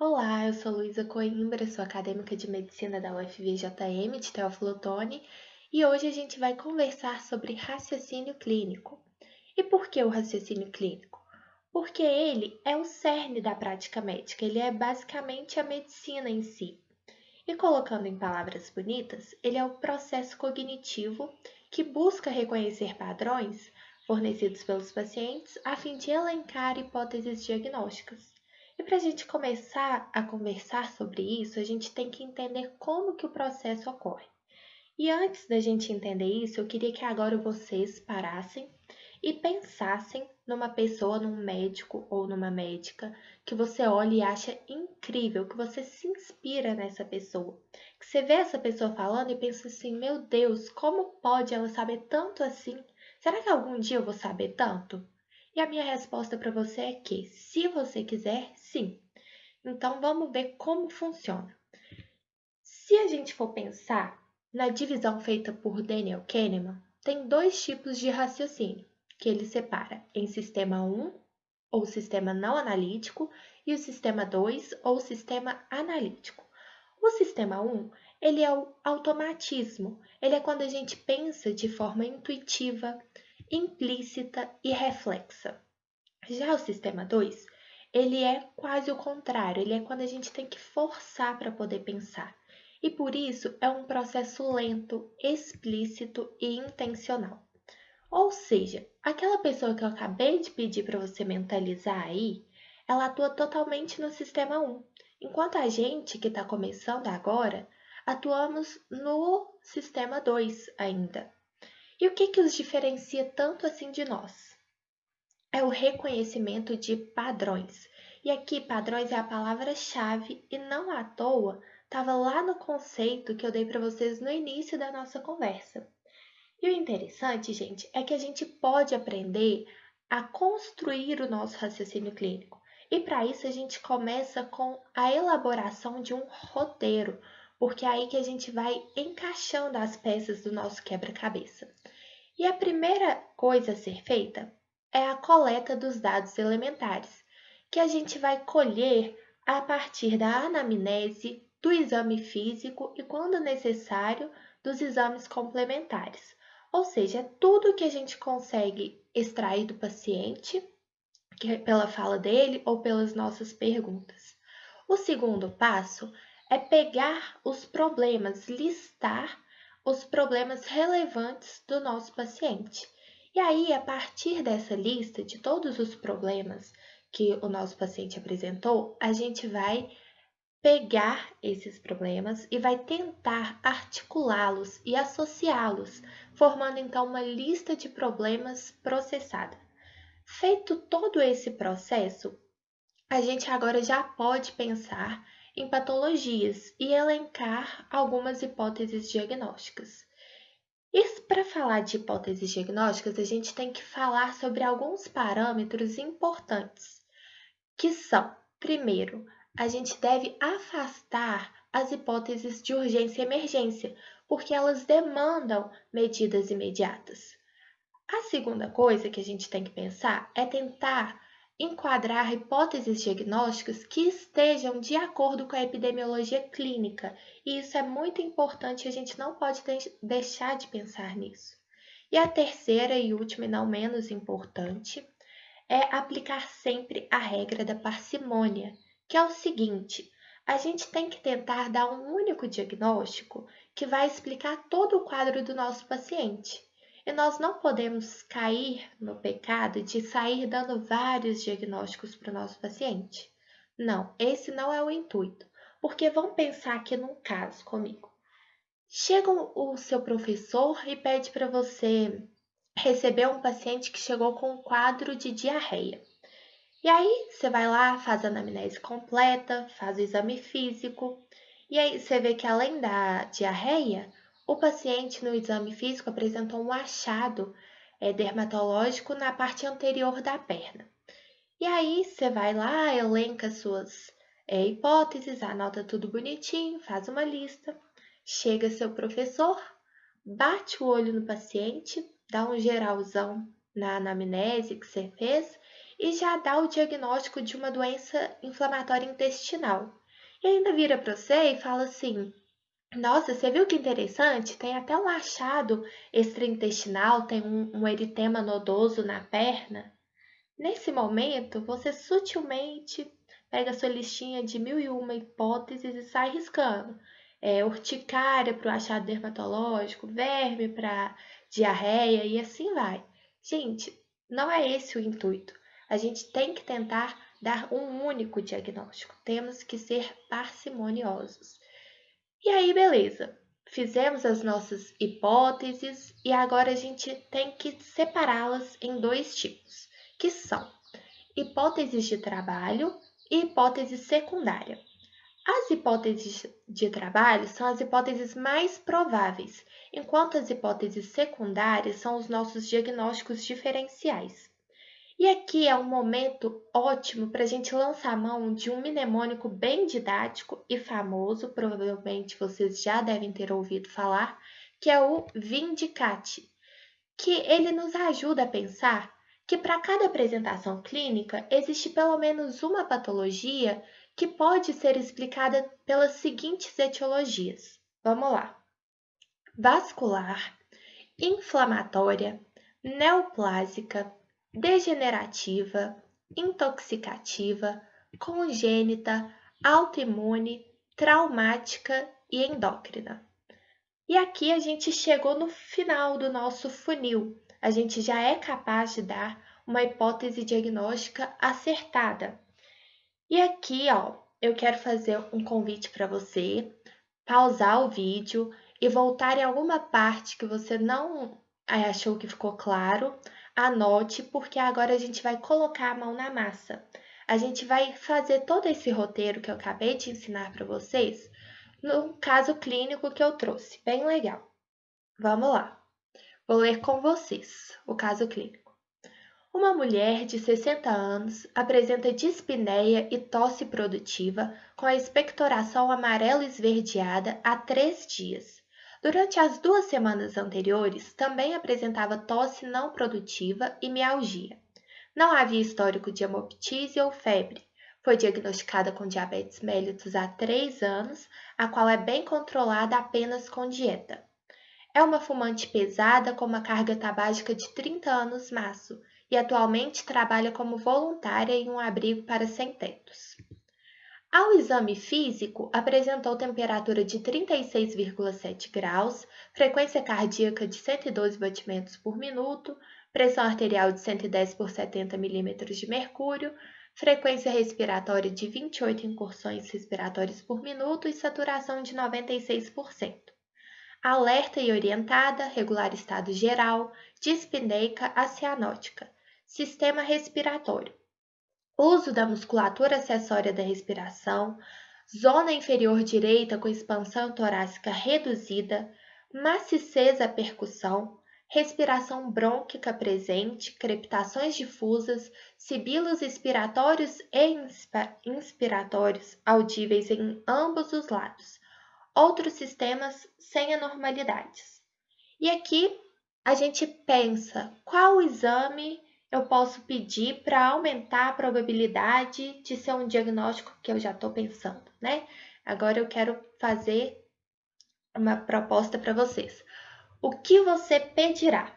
Olá, eu sou Luísa Coimbra, sou acadêmica de medicina da UFVJM de Teófilo Otoni e hoje a gente vai conversar sobre raciocínio clínico. E por que o raciocínio clínico? Porque ele é o cerne da prática médica, ele é basicamente a medicina em si. E colocando em palavras bonitas, ele é o processo cognitivo que busca reconhecer padrões fornecidos pelos pacientes a fim de elencar hipóteses diagnósticas. E para a gente começar a conversar sobre isso, a gente tem que entender como que o processo ocorre. E antes da gente entender isso, eu queria que agora vocês parassem e pensassem numa pessoa, num médico ou numa médica que você olha e acha incrível, que você se inspira nessa pessoa. Que você vê essa pessoa falando e pensa assim: meu Deus, como pode ela saber tanto assim? Será que algum dia eu vou saber tanto? E a minha resposta para você é que, se você quiser, sim. Então vamos ver como funciona. Se a gente for pensar na divisão feita por Daniel Kahneman, tem dois tipos de raciocínio, que ele separa em sistema 1, ou sistema não analítico, e o sistema 2, ou sistema analítico. O sistema 1, ele é o automatismo, ele é quando a gente pensa de forma intuitiva, implícita e reflexa. Já o sistema 2, ele é quase o contrário, ele é quando a gente tem que forçar para poder pensar. E por isso é um processo lento, explícito e intencional. Ou seja, aquela pessoa que eu acabei de pedir para você mentalizar aí, ela atua totalmente no sistema 1, enquanto a gente que está começando agora, atuamos no sistema 2 ainda. E o que que os diferencia tanto assim de nós? É o reconhecimento de padrões. E aqui, padrões é a palavra-chave e não à toa estava lá no conceito que eu dei para vocês no início da nossa conversa. E o interessante, gente, é que a gente pode aprender a construir o nosso raciocínio clínico. E para isso a gente começa com a elaboração de um roteiro, porque é aí que a gente vai encaixando as peças do nosso quebra-cabeça. E a primeira coisa a ser feita é a coleta dos dados elementares, que a gente vai colher a partir da anamnese, do exame físico e, quando necessário, dos exames complementares. Ou seja, é tudo que a gente consegue extrair do paciente, que é pela fala dele ou pelas nossas perguntas. O segundo passo é pegar os problemas, listar os problemas relevantes do nosso paciente. E aí, a partir dessa lista de todos os problemas que o nosso paciente apresentou, a gente vai pegar esses problemas e vai tentar articulá-los e associá-los, formando então uma lista de problemas processada. Feito todo esse processo, a gente agora já pode pensar em patologias e elencar algumas hipóteses diagnósticas. E para falar de hipóteses diagnósticas, a gente tem que falar sobre alguns parâmetros importantes, que são, primeiro, a gente deve afastar as hipóteses de urgência e emergência, porque elas demandam medidas imediatas. A segunda coisa que a gente tem que pensar é tentar enquadrar hipóteses diagnósticas que estejam de acordo com a epidemiologia clínica, e isso é muito importante, a gente não pode deixar de pensar nisso. E a terceira e última, e não menos importante, é aplicar sempre a regra da parcimônia, que é o seguinte: a gente tem que tentar dar um único diagnóstico que vai explicar todo o quadro do nosso paciente. E nós não podemos cair no pecado de sair dando vários diagnósticos para o nosso paciente. Não, esse não é o intuito. Porque vamos pensar aqui num caso comigo. Chega o seu professor e pede para você receber um paciente que chegou com um quadro de diarreia. E aí você vai lá, faz a anamnese completa, faz o exame físico, e aí você vê que além da diarreia, o paciente no exame físico apresentou um achado dermatológico na parte anterior da perna. E aí você vai lá, elenca suas hipóteses, anota tudo bonitinho, faz uma lista, chega seu professor, bate o olho no paciente, dá um geralzão na anamnese que você fez e já dá o diagnóstico de uma doença inflamatória intestinal. E ainda vira para você e fala assim: nossa, você viu que interessante? Tem até um achado extraintestinal, tem um eritema nodoso na perna. Nesse momento, você sutilmente pega a sua listinha de 1001 hipóteses e sai riscando. Urticária para o achado dermatológico, verme para diarreia e assim vai. Gente, não é esse o intuito. A gente tem que tentar dar um único diagnóstico. Temos que ser parcimoniosos. E aí, beleza. Fizemos as nossas hipóteses e agora a gente tem que separá-las em dois tipos, que são hipóteses de trabalho e hipótese secundária. As hipóteses de trabalho são as hipóteses mais prováveis, enquanto as hipóteses secundárias são os nossos diagnósticos diferenciais. E aqui é um momento ótimo para a gente lançar a mão de um mnemônico bem didático e famoso, provavelmente vocês já devem ter ouvido falar, que é o Vindicate, que ele nos ajuda a pensar que para cada apresentação clínica existe pelo menos uma patologia que pode ser explicada pelas seguintes etiologias. Vamos lá: vascular, inflamatória, neoplásica, degenerativa, intoxicativa, congênita, autoimune, traumática e endócrina. E aqui a gente chegou no final do nosso funil. A gente já é capaz de dar uma hipótese diagnóstica acertada. E aqui, ó, eu quero fazer um convite para você pausar o vídeo e voltar em alguma parte que você não achou que ficou claro, anote, porque agora a gente vai colocar a mão na massa. A gente vai fazer todo esse roteiro que eu acabei de ensinar para vocês no caso clínico que eu trouxe, bem legal. Vamos lá, vou ler com vocês o caso clínico. Uma mulher de 60 anos apresenta dispneia e tosse produtiva com a expectoração amarelo esverdeada há 3 dias. Durante as 2 semanas anteriores, também apresentava tosse não produtiva e mialgia. Não havia histórico de hemoptise ou febre. Foi diagnosticada com diabetes mellitus há 3 anos, a qual é bem controlada apenas com dieta. É uma fumante pesada com uma carga tabágica de 30 anos maço e atualmente trabalha como voluntária em um abrigo para sem-tetos. Ao exame físico, apresentou temperatura de 36,7 graus, frequência cardíaca de 112 batimentos por minuto, pressão arterial de 110 por 70 milímetros de mercúrio, frequência respiratória de 28 incursões respiratórias por minuto e saturação de 96%. Alerta e orientada, regular estado geral, dispneica acianótica, sistema respiratório. Uso da musculatura acessória da respiração, zona inferior direita com expansão torácica reduzida, maciçez à percussão, respiração brônquica presente, crepitações difusas, sibilos expiratórios e inspiratórios audíveis em ambos os lados. Outros sistemas sem anormalidades. E aqui a gente pensa qual exame eu posso pedir para aumentar a probabilidade de ser um diagnóstico que eu já estou pensando, né? Agora eu quero fazer uma proposta para vocês. O que você pedirá?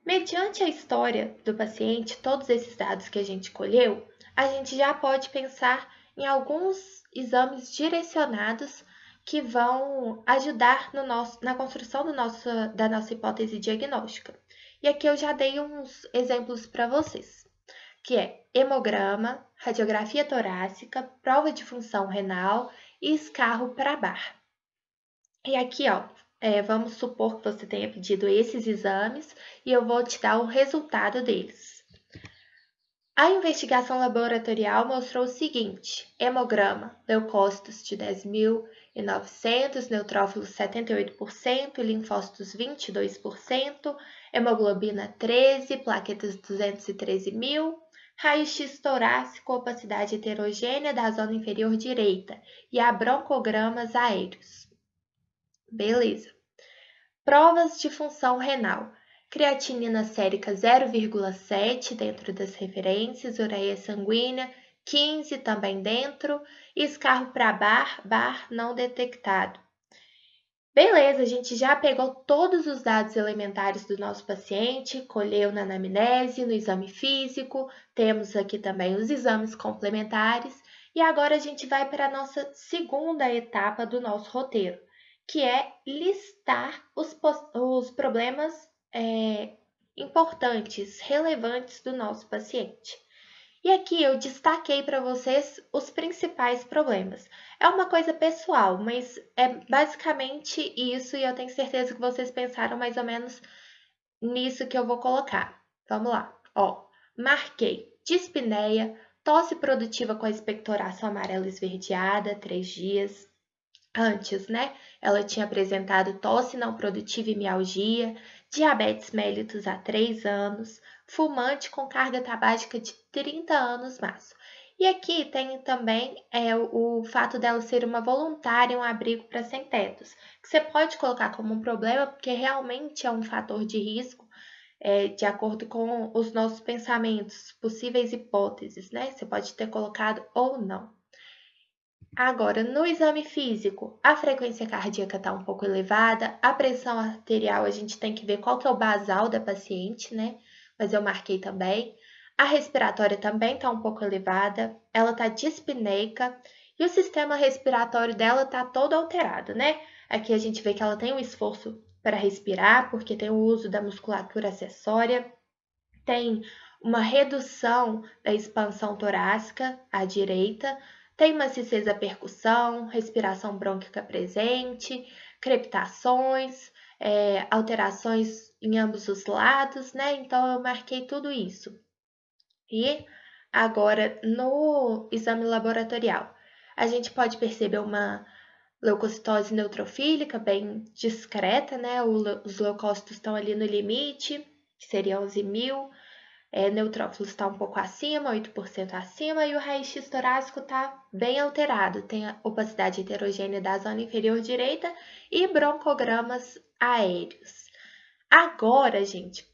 Mediante a história do paciente, todos esses dados que a gente colheu, a gente já pode pensar em alguns exames direcionados que vão ajudar na construção da nossa hipótese diagnóstica. E aqui eu já dei uns exemplos para vocês, que é hemograma, radiografia torácica, prova de função renal e escarro para bar. E aqui, ó, vamos supor que você tenha pedido esses exames e eu vou te dar o resultado deles. A investigação laboratorial mostrou o seguinte: hemograma, leucócitos de 10.900, neutrófilos 78%, linfócitos 22%, hemoglobina 13, plaquetas 213.000, raio-x torácico, opacidade heterogênea da zona inferior direita e a broncogramas aéreos. Beleza. Provas de função renal. creatinina sérica 0,7 dentro das referências, ureia sanguínea 15 também dentro, escarro para bar não detectado. Beleza, a gente já pegou todos os dados elementares do nosso paciente, colheu na anamnese, no exame físico, temos aqui também os exames complementares e agora a gente vai para a nossa segunda etapa do nosso roteiro, que é listar os problemas importantes, relevantes do nosso paciente. E aqui eu destaquei para vocês os principais problemas. É uma coisa pessoal, mas é basicamente isso e eu tenho certeza que vocês pensaram mais ou menos nisso que eu vou colocar. Vamos lá. Ó, marquei dispneia, tosse produtiva com a expectoração amarela esverdeada, 3 dias. Antes, né? Ela tinha apresentado tosse não produtiva e mialgia, diabetes mellitus há 3 anos, fumante com carga tabágica de 30 anos mais. E aqui tem também o fato dela ser uma voluntária, um abrigo para sem-tetos, que você pode colocar como um problema, porque realmente é um fator de risco, de acordo com os nossos pensamentos, possíveis hipóteses, né? Você pode ter colocado ou não. Agora, no exame físico, a frequência cardíaca está um pouco elevada, a pressão arterial a gente tem que ver qual que é o basal da paciente, né? Mas eu marquei também. A respiratória também está um pouco elevada, ela está dispneica e o sistema respiratório dela está todo alterado, né? Aqui a gente vê que ela tem um esforço para respirar, porque tem o uso da musculatura acessória, tem uma redução da expansão torácica à direita, tem uma cisteza percussão, respiração brônquica presente, crepitações, alterações em ambos os lados, né? Então, eu marquei tudo isso. E agora, no exame laboratorial, a gente pode perceber uma leucocitose neutrofílica bem discreta, né? Os leucócitos estão ali no limite, que seria 11.000. Neutrófilos está um pouco acima, 8% acima, e o raio-x torácico está bem alterado. Tem a opacidade heterogênea da zona inferior direita e broncogramas aéreos. Agora, gente,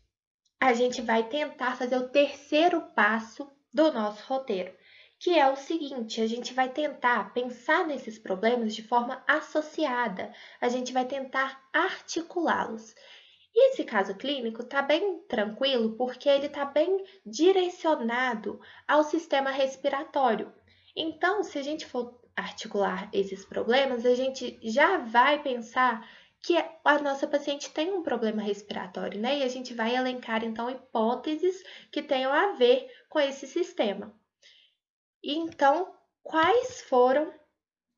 a gente vai tentar fazer o terceiro passo do nosso roteiro, que é o seguinte: a gente vai tentar pensar nesses problemas de forma associada, a gente vai tentar articulá-los. E esse caso clínico está bem tranquilo porque ele está bem direcionado ao sistema respiratório. Então, se a gente for articular esses problemas, a gente já vai pensar que a nossa paciente tem um problema respiratório, né? E a gente vai elencar, então, hipóteses que tenham a ver com esse sistema. E então, quais foram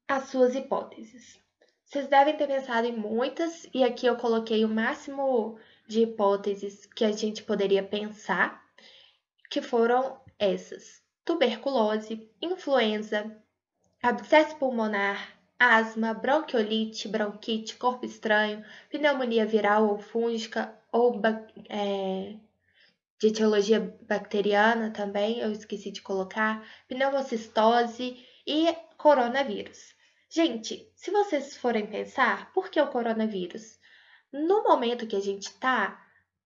as suas hipóteses? Vocês devem ter pensado em muitas, e aqui eu coloquei o máximo de hipóteses que a gente poderia pensar, que foram essas: tuberculose, influenza, abscesso pulmonar, asma, bronquiolite, bronquite, corpo estranho, pneumonia viral ou fúngica, ou de etiologia bacteriana também, eu esqueci de colocar, pneumocistose e coronavírus. Gente, se vocês forem pensar, por que o coronavírus? No momento que a gente está,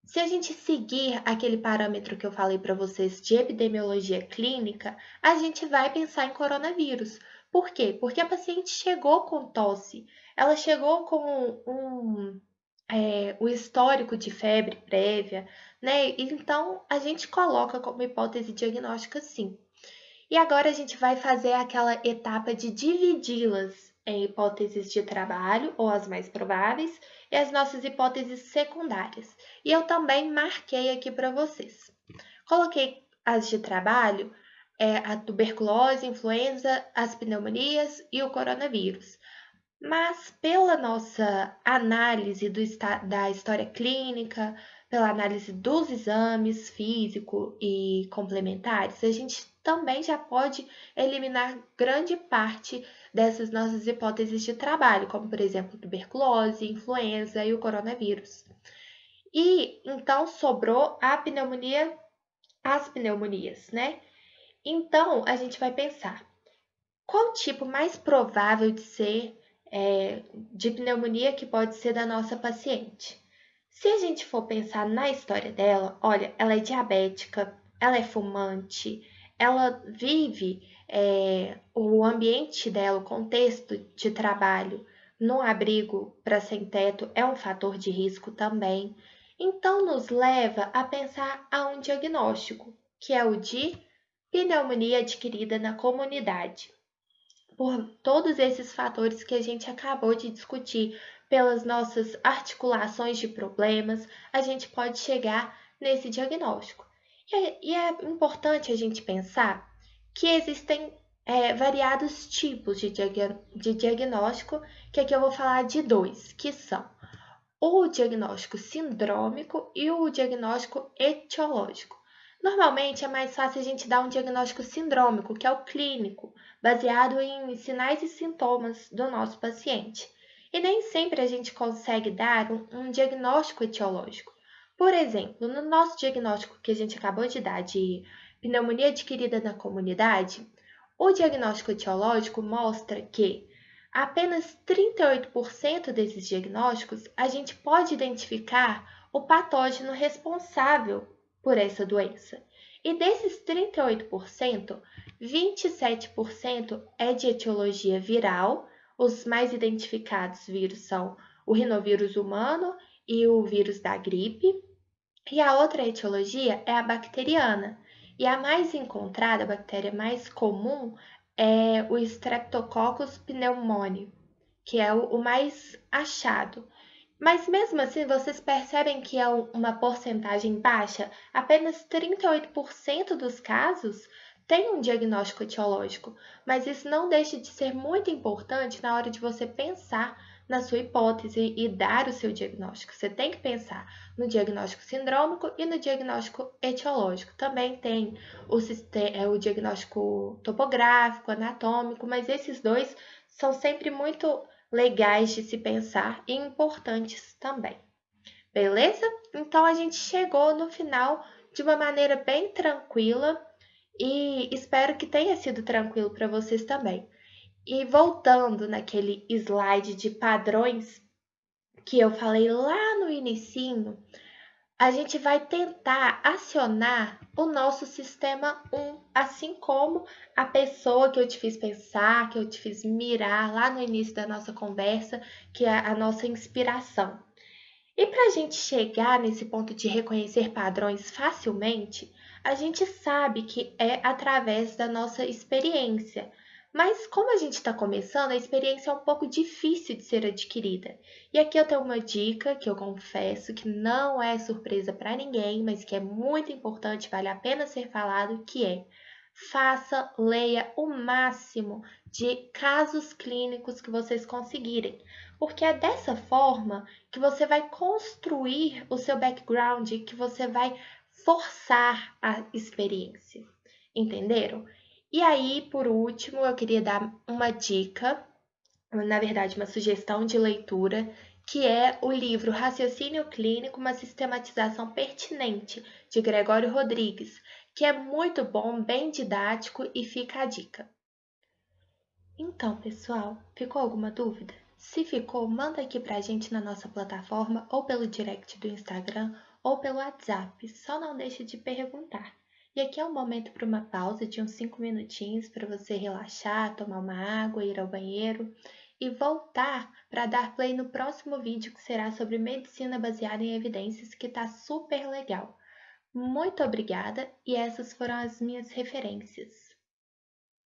se a gente seguir aquele parâmetro que eu falei para vocês de epidemiologia clínica, a gente vai pensar em coronavírus. Por quê? Porque a paciente chegou com tosse, ela chegou com o histórico de febre prévia, né? Então, a gente coloca como hipótese diagnóstica sim. E agora a gente vai fazer aquela etapa de dividi-las em hipóteses de trabalho, ou as mais prováveis, e as nossas hipóteses secundárias. E eu também marquei aqui para vocês. Coloquei as de trabalho, a tuberculose, influenza, as pneumonias e o coronavírus. Mas pela nossa análise da história clínica, pela análise dos exames físico e complementares, a gente também já pode eliminar grande parte dessas nossas hipóteses de trabalho, como por exemplo tuberculose, influenza e o coronavírus. E então sobrou a pneumonia, as pneumonias, né? Então a gente vai pensar qual o tipo mais provável de ser de pneumonia que pode ser da nossa paciente? Se a gente for pensar na história dela, olha, ela é diabética, ela é fumante, ela vive o ambiente dela, o contexto de trabalho no abrigo para sem teto é um fator de risco também. Então, nos leva a pensar a um diagnóstico, que é o de pneumonia adquirida na comunidade. Por todos esses fatores que a gente acabou de discutir, pelas nossas articulações de problemas, a gente pode chegar nesse diagnóstico. E é importante a gente pensar que existem variados tipos de diagnóstico, que aqui eu vou falar de dois, que são o diagnóstico sindrômico e o diagnóstico etiológico. Normalmente é mais fácil a gente dar um diagnóstico sindrômico, que é o clínico, baseado em sinais e sintomas do nosso paciente. E nem sempre a gente consegue dar um diagnóstico etiológico. Por exemplo, no nosso diagnóstico que a gente acabou de dar de pneumonia adquirida na comunidade, o diagnóstico etiológico mostra que apenas 38% desses diagnósticos a gente pode identificar o patógeno responsável por essa doença. E desses 38%, 27% é de etiologia viral. Os mais identificados vírus são o rinovírus humano e o vírus da gripe. E a outra etiologia é a bacteriana. E a mais encontrada, a bactéria mais comum, é o Streptococcus pneumoniae, que é o mais achado. Mas mesmo assim, vocês percebem que é uma porcentagem baixa? Apenas 38% dos casos têm um diagnóstico etiológico, mas isso não deixa de ser muito importante na hora de você pensar na sua hipótese e dar o seu diagnóstico. Você tem que pensar no diagnóstico sindrômico e no diagnóstico etiológico. Também tem o diagnóstico topográfico, anatômico, mas esses dois são sempre muito legais de se pensar e importantes também. Beleza? Então a gente chegou no final de uma maneira bem tranquila e espero que tenha sido tranquilo para vocês também. E voltando naquele slide de padrões que eu falei lá no inicinho, a gente vai tentar acionar o nosso sistema 1, assim como a pessoa que eu te fiz pensar, que eu te fiz mirar lá no início da nossa conversa, que é a nossa inspiração. E para a gente chegar nesse ponto de reconhecer padrões facilmente, a gente sabe que é através da nossa experiência. Mas como a gente está começando, a experiência é um pouco difícil de ser adquirida. E aqui eu tenho uma dica que eu confesso que não é surpresa para ninguém, mas que é muito importante, vale a pena ser falado, que é: faça, leia o máximo de casos clínicos que vocês conseguirem, porque é dessa forma que você vai construir o seu background, que você vai forçar a experiência. Entenderam? E aí, por último, eu queria dar uma dica, na verdade, uma sugestão de leitura, que é o livro Raciocínio Clínico, uma sistematização pertinente, de Gregório Rodrigues, que é muito bom, bem didático e fica a dica. Então, pessoal, ficou alguma dúvida? Se ficou, manda aqui pra gente na nossa plataforma, ou pelo direct do Instagram, ou pelo WhatsApp. Só não deixe de perguntar. E aqui é um momento para uma pausa de uns 5 minutinhos para você relaxar, tomar uma água, ir ao banheiro e voltar para dar play no próximo vídeo que será sobre medicina baseada em evidências, que tá super legal. Muito obrigada e essas foram as minhas referências.